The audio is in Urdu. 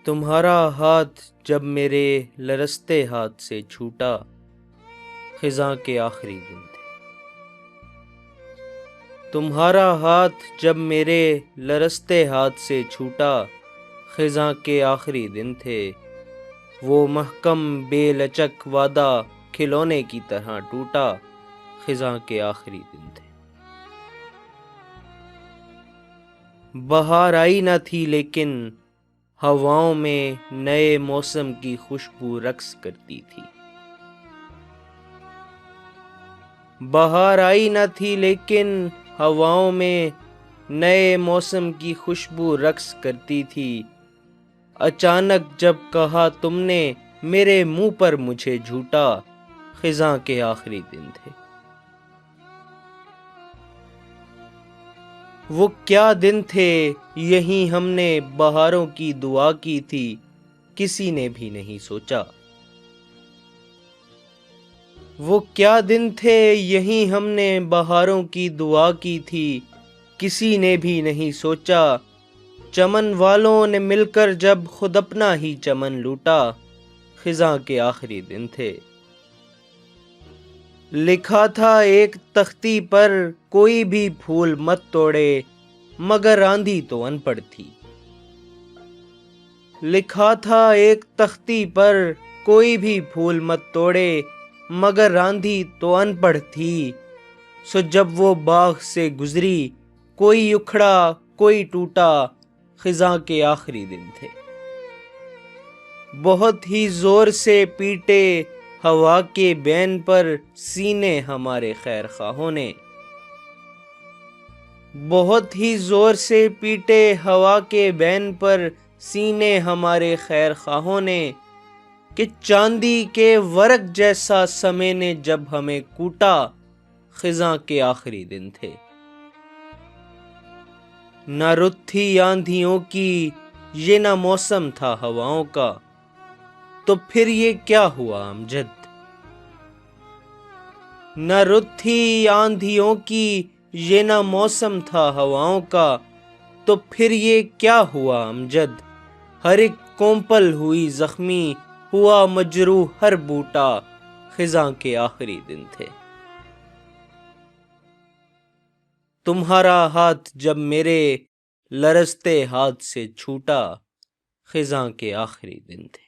تمہارا ہاتھ جب میرے لرزتے ہاتھ سے چھوٹا، خزاں کے آخری دن تھے۔ تمہارا ہاتھ جب میرے لرزتے ہاتھ سے چھوٹا، خزاں کے آخری دن تھے۔ وہ محکم بے لچک وعدہ کھلونے کی طرح ٹوٹا، خزاں کے آخری دن تھے۔ بہار آئی نہ تھی لیکن ہواؤں میں نئے موسم کی خوشبو رقص کرتی تھی۔ بہار آئی نہ تھی لیکن ہواؤں میں نئے موسم کی خوشبو رقص کرتی تھی۔ اچانک جب کہا تم نے میرے منہ پر مجھے جھوٹا، خزاں کے آخری دن تھے۔ وہ کیا دن تھے، یہیں ہم نے بہاروں کی دعا کی تھی، کسی نے بھی نہیں سوچا۔ وہ کیا دن تھے، یہیں ہم نے بہاروں کی دعا کی تھی، کسی نے بھی نہیں سوچا۔ چمن والوں نے مل کر جب خود اپنا ہی چمن لوٹا، خزاں کے آخری دن تھے۔ لکھا تھا ایک تختی پر کوئی بھی پھول مت توڑے، مگر آندھی تو ان پڑھ تھی۔ لکھا تھا ایک تختی پر کوئی بھی پھول مت توڑے، مگر آندھی تو ان پڑھ تھی۔ سو جب وہ باغ سے گزری، کوئی اکھڑا کوئی ٹوٹا، خزاں کے آخری دن تھے۔ بہت ہی زور سے پیٹے ہوا کے بین پر سینے ہمارے خیر خواہوں نے۔ بہت ہی زور سے پیٹے ہوا کے بین پر سینے ہمارے خیر خواہوں نے، کہ چاندی کے ورق جیسا سمے نے جب ہمیں کوٹا، خزاں کے آخری دن تھے۔ نہ رت تھی آندھیوں کی، یہ نہ موسم تھا ہواؤں کا، تو پھر یہ کیا ہوا امجد۔ نہ رت تھی آندھیوں کی، یہ نہ موسم تھا ہواؤں کا، تو پھر یہ کیا ہوا امجد۔ ہر ایک کونپل ہوئی زخمی، ہوا مجروح ہر بوٹا، خزاں کے آخری دن تھے۔ تمہارا ہاتھ جب میرے لرزتے ہاتھ سے چھوٹا، خزاں کے آخری دن تھے۔